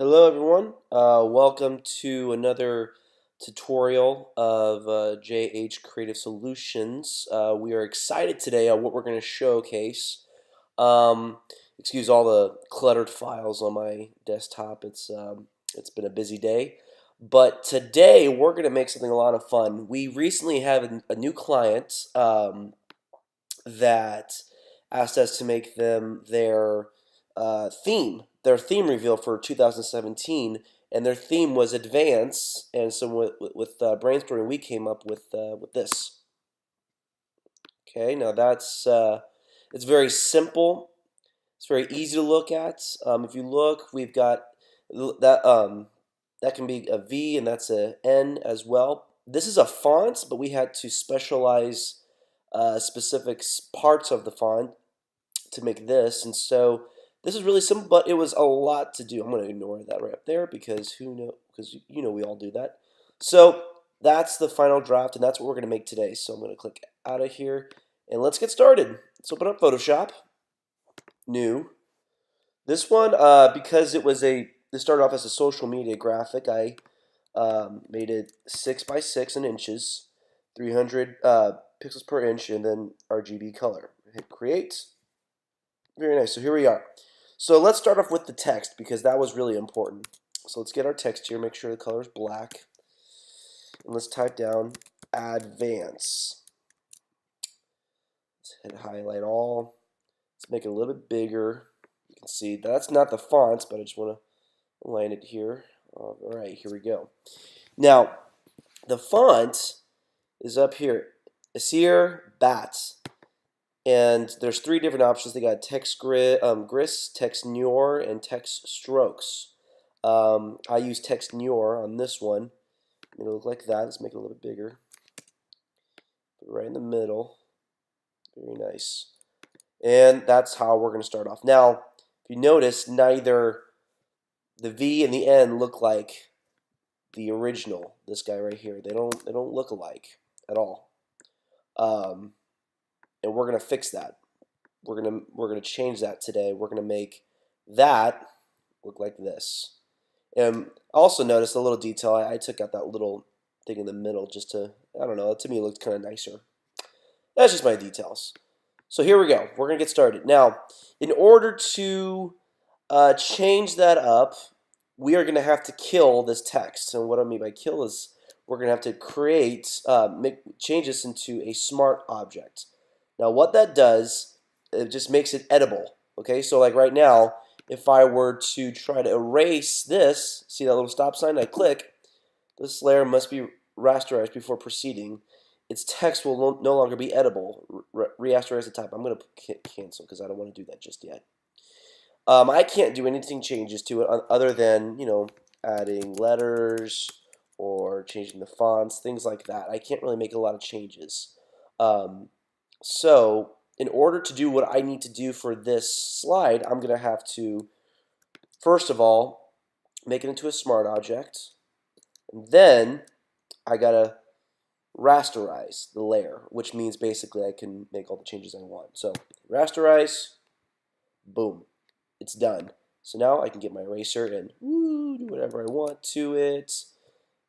Hello everyone, welcome to another tutorial of JH Creative Solutions. We are excited today on what we're going to showcase. Um, Excuse all the cluttered files on my desktop. It's been a busy day, but today we're going to make something a lot of fun. We recently have a new client that asked us to make them their theme reveal for 2017, and their theme was advance. And so with brainstorming, we came up with this. Okay, now it's very simple. It's very easy to look at. If you look, we've got that can be a V and that's a N as well. This is a font, but we had to specialize specific parts of the font to make this, and so this is really simple, but it was a lot to do. I'm going to ignore that right up there because who know? Because we all do that. So that's the final draft, and that's what we're going to make today. So I'm going to click out of here, and let's get started. Let's open up Photoshop, new. This one, because this started off as a social media graphic, I made it 6 by 6 in inches, 300 pixels per inch, and then RGB color. Hit create. Very nice. So here we are. So let's start off with the text because that was really important. So let's get our text here. Make sure the color is black. And let's type down advance. Let's hit highlight all. Let's make it a little bit bigger. You can see that's not the fonts, but I just want to align it here. All right, here we go. Now, the font is up here. Asir Bats. And there's 3 different options. They got text gris, text noir, and text strokes. I use text noir on this one. It'll look like that. Let's make it a little bit bigger. Put it right in the middle. Very nice. And that's how we're going to start off. Now, if you notice, neither the V and the N look like the original. This guy right here. They don't look alike at all. And we're going to fix that. We're gonna change that today. We're gonna make that look like this. And also notice a little detail. I took out that little thing in the middle just to, I don't know, to me it looked kind of nicer. That's just my details. So here we go. We're gonna get started. Now, in order to change that up, we are gonna have to kill this text. And what I mean by kill is we're gonna have to change this into a smart object. Now, what that does, it just makes it edible. Okay, so like right now, if I were to try to erase this, see that little stop sign? I click, this layer must be rasterized before proceeding. Its text will no longer be edible. Rasterize the type. I'm going to cancel because I don't want to do that just yet. I can't do anything changes to it other than, adding letters or changing the fonts, things like that. I can't really make a lot of changes. So in order to do what I need to do for this slide, I'm going to have to, first of all, make it into a smart object. And then I got to rasterize the layer, which means basically I can make all the changes I want. So rasterize, boom, it's done. So now I can get my eraser and do whatever I want to it.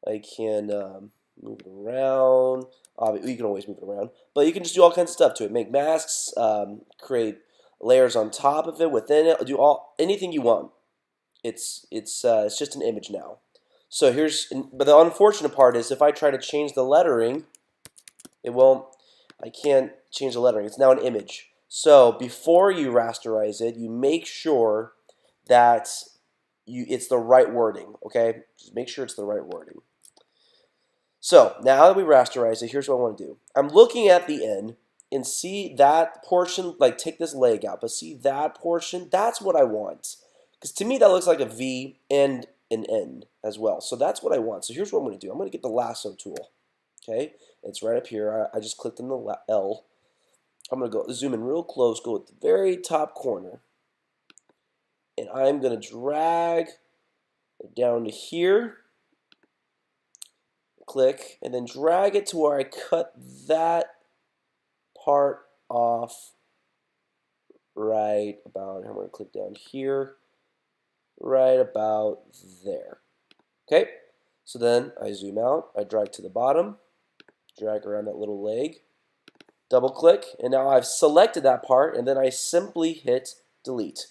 I can move it around. You can always move it around, but you can just do all kinds of stuff to it. Make masks, create layers on top of it, within it, do anything you want. It's just an image now. So but the unfortunate part is if I try to change the lettering, it won't. I can't change the lettering. It's now an image. So before you rasterize it, you make sure that it's the right wording. Okay, just make sure it's the right wording. So now that we rasterize it, here's what I want to do. I'm looking at the end and see that portion, like take this leg out, but see that portion? That's what I want. Because to me, that looks like a V and an N as well. So that's what I want. So here's what I'm going to do. I'm going to get the lasso tool. Okay, it's right up here. I just clicked on the L. I'm going to go zoom in real close, go at the very top corner. And I'm going to drag it down to here. Click, and then drag it to where I cut that part off right about. I'm going to click down here, right about there. Okay, so then I zoom out, I drag to the bottom, drag around that little leg, double click, and now I've selected that part, and then I simply hit delete.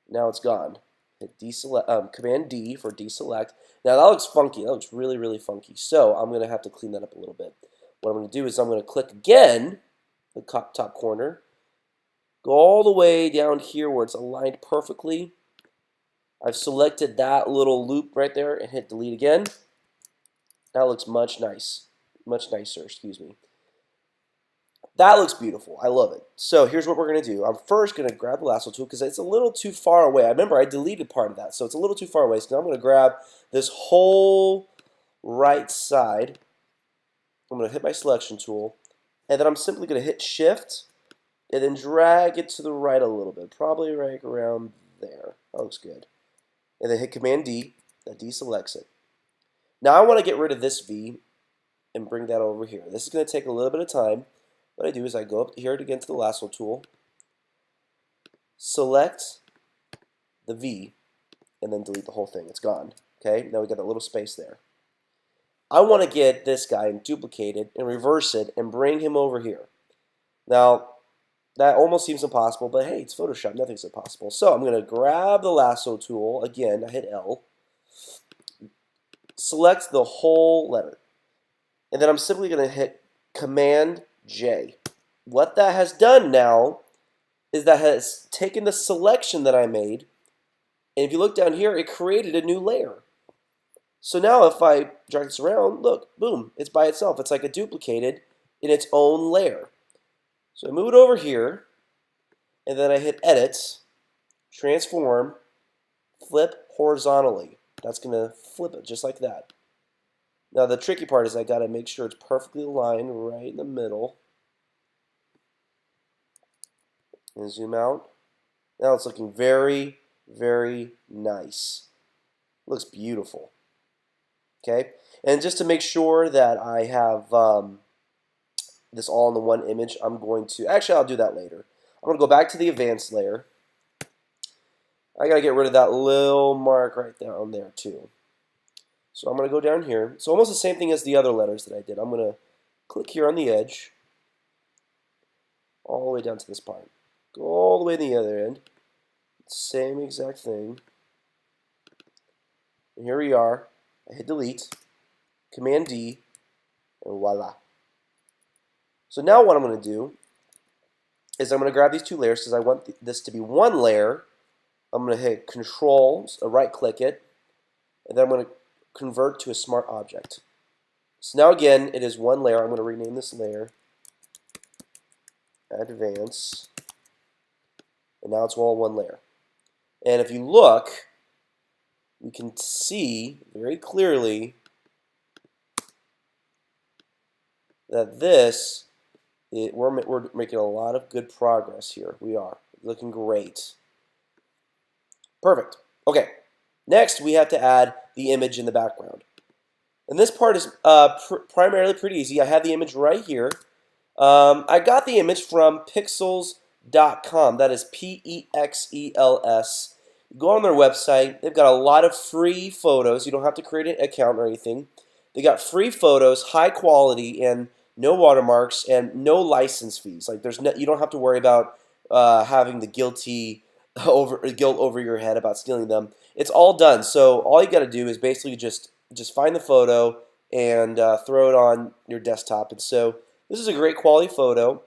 Now it's gone. Hit deselect, Command D for deselect. Now that looks funky. That looks really, really funky. So I'm going to have to clean that up a little bit. What I'm going to do is I'm going to click again, the top corner, go all the way down here where it's aligned perfectly. I've selected that little loop right there and hit delete again. That looks much nicer, excuse me. That looks beautiful. I love it. So here's what we're going to do. I'm first going to grab the lasso tool because it's a little too far away. I remember I deleted part of that, so it's a little too far away. So now I'm going to grab this whole right side. I'm going to hit my selection tool, and then I'm simply going to hit Shift and then drag it to the right a little bit, probably right around there. That looks good. And then hit Command D. That deselects it. Now I want to get rid of this V and bring that over here. This is going to take a little bit of time. What I do is I go up here again to the lasso tool, select the V, and then delete the whole thing. It's gone. Okay, now we got that little space there. I want to get this guy and duplicate it and reverse it and bring him over here. Now, that almost seems impossible, but hey, it's Photoshop. Nothing's impossible. So I'm going to grab the lasso tool. Again, I hit L. Select the whole letter. And then I'm simply going to hit Command J. What that has done now is that has taken the selection that I made, and if you look down here, it created a new layer. So now if I drag this around, look, boom, it's by itself. It's like a duplicated in its own layer. So I move it over here, and then I hit Edit, Transform, Flip horizontally. That's going to flip it just like that. Now the tricky part is I got to make sure it's perfectly aligned right in the middle. And zoom out. Now it's looking very, very nice. Looks beautiful. Okay, and just to make sure that I have this all in the one image, I'm going to, actually I'll do that later. I'm going to go back to the advanced layer. I got to get rid of that little mark right down there too. So I'm going to go down here. It's almost the same thing as the other letters that I did. I'm going to click here on the edge, all the way down to this part. Go all the way to the other end. Same exact thing. And here we are. I hit delete, Command D, and voila. So now what I'm going to do is I'm going to grab these two layers because I want this to be one layer. I'm going to hit Control, right click it, and then I'm going to convert to a smart object. So now again, it is one layer. I'm going to rename this layer Advance, and now it's all one layer. And if you look, we can see very clearly that we're making a lot of good progress here. We are looking great. Perfect. Okay. Next, we have to add the image in the background. And this part is primarily pretty easy. I have the image right here. I got the image from pixels.com. That is P-E-X-E-L-S. Go on their website. They've got a lot of free photos. You don't have to create an account or anything. They got free photos, high quality, and no watermarks and no license fees. Like you don't have to worry about having the guilt over your head about stealing them. It's all done. So all you got to do is basically just find the photo and throw it on your desktop. And so this is a great quality photo.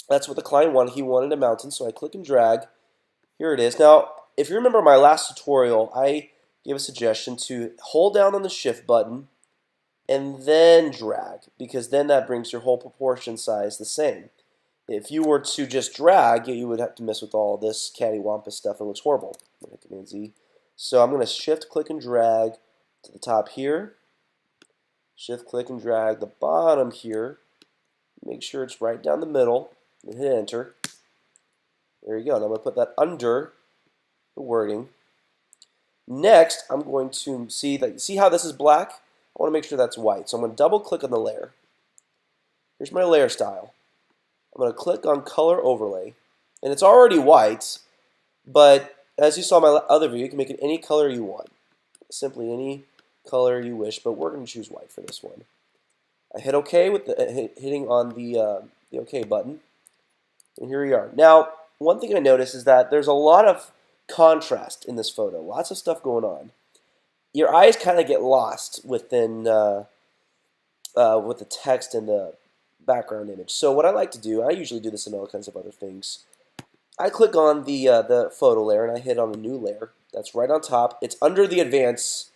That's what the client wanted. He wanted a mountain, so I click and drag. Here it is. Now, if you remember my last tutorial, I gave a suggestion to hold down on the Shift button and then drag, because then that brings your whole proportion size the same. If you were to just drag, you would have to mess with all this cattywampus stuff. It looks horrible. Command Z. So I'm going to Shift, click, and drag to the top here. Shift, click, and drag the bottom here. Make sure it's right down the middle. And hit Enter. There you go. Now I'm going to put that under the wording. Next, I'm going to see how this is black? I want to make sure that's white. So I'm going to double click on the layer. Here's my layer style. I'm going to click on Color Overlay. And it's already white, but as you saw in my other video, you can make it any color you want. Simply any color you wish, but we're going to choose white for this one. I hit OK with the hitting on the OK button, and here we are. Now, one thing I noticed is that there's a lot of contrast in this photo. Lots of stuff going on. Your eyes kind of get lost within with the text and the background image. So what I like to do, I usually do this in all kinds of other things. I click on the photo layer and I hit on a new layer. That's right on top. It's under the advanced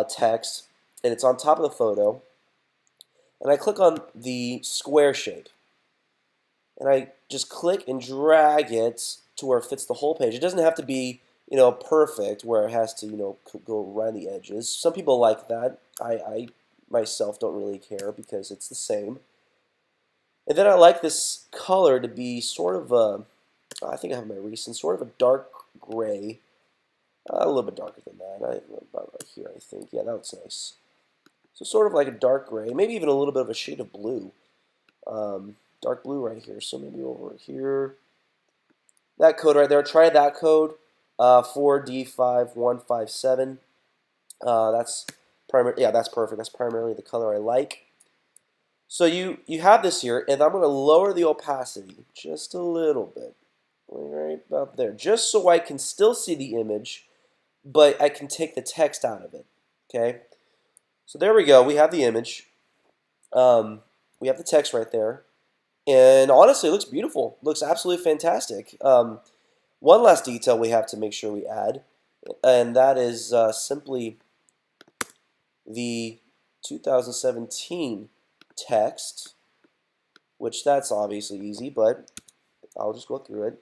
text, and it's on top of the photo. And I click on the square shape. And I just click and drag it to where it fits the whole page. It doesn't have to be, perfect where it has to, go around the edges. Some people like that. I myself don't really care because it's the same. And then I like this color to be sort of a, I think I have my recent, sort of a dark gray. A little bit darker than that. About right here, I think. Yeah, that looks nice. So sort of like a dark gray, maybe even a little bit of a shade of blue. Dark blue right here. So maybe over here. That code right there. Try that code. 4D5157. That's primary. Yeah, that's perfect. That's primarily the color I like. So you have this here, and I'm going to lower the opacity just a little bit, right about there, just so I can still see the image, but I can take the text out of it. Okay. So there we go. We have the image. We have the text right there. And honestly, it looks beautiful. It looks absolutely fantastic. One last detail we have to make sure we add, and that is simply the 2017 text, which that's obviously easy, but I'll just go through it.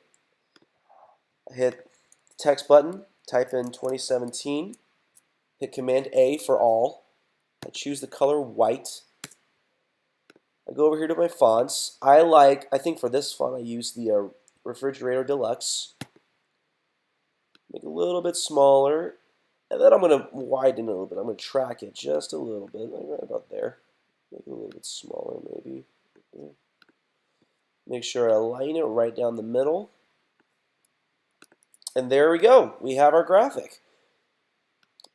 I hit the text button, type in 2017, hit Command A for all. I choose the color white. I go over here to my fonts. I think for this font I use the Refrigerator Deluxe. Make it a little bit smaller. And then I'm going to widen it a little bit. I'm going to track it just a little bit, like right about there. Make it a little bit smaller maybe. Make sure I align it right down the middle. And there we go. We have our graphic.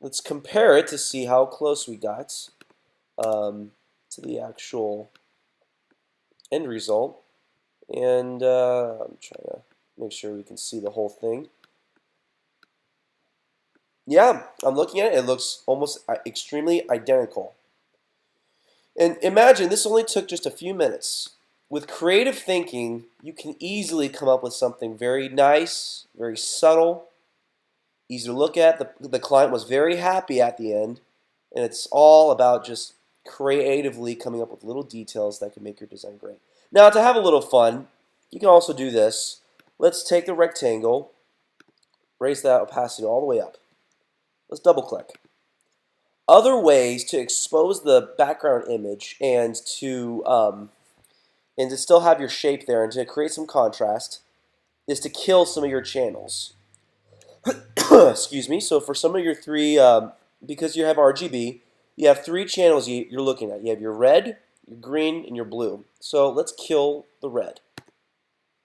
Let's compare it to see how close we got to the actual end result. And I'm trying to make sure we can see the whole thing. Yeah, I'm looking at it. It looks almost extremely identical. And imagine this only took just a few minutes. With creative thinking, you can easily come up with something very nice, very subtle, easy to look at. The client was very happy at the end, and it's all about just creatively coming up with little details that can make your design great. Now, to have a little fun, you can also do this. Let's take the rectangle, raise that opacity all the way up. Let's double click. Other ways to expose the background image and to still have your shape there and to create some contrast is to kill some of your channels. Excuse me. So for some of your three, because you have RGB, you have three channels you're looking at. You have your red, your green, and your blue. So let's kill the red.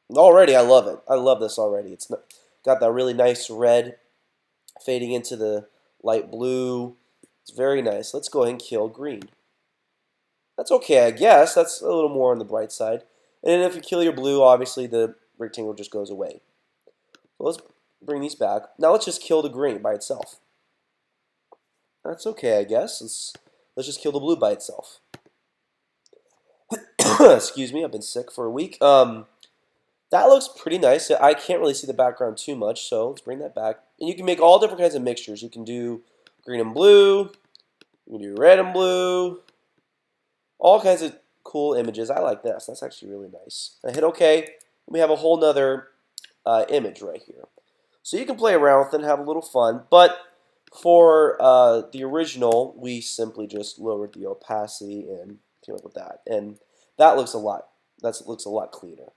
And already, I love it. I love this already. It's got that really nice red fading into the light blue. It's very nice. Let's go ahead and kill green. That's okay, I guess. That's a little more on the bright side. And then if you kill your blue, obviously the rectangle just goes away. So let's bring these back. Now let's just kill the green by itself. That's okay, I guess. Let's just kill the blue by itself. Excuse me, I've been sick for a week. That looks pretty nice. I can't really see the background too much, so let's bring that back. And you can make all different kinds of mixtures. You can do green and blue. You can do red and blue. All kinds of cool images. I like this. That's actually really nice. I hit OK. And we have a whole nother image right here. So you can play around with it and have a little fun. But for the original, we simply just lowered the opacity and came up with that. And that looks a lot cleaner.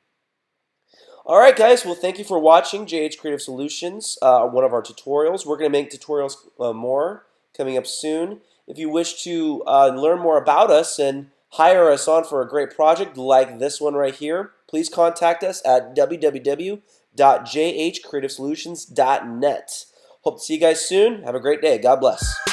All right, guys. Well, thank you for watching JH Creative Solutions, one of our tutorials. We're going to make tutorials more coming up soon. If you wish to learn more about us and hire us on for a great project like this one right here, please contact us at www.jhcreativesolutions.net. Hope to see you guys soon. Have a great day. God bless.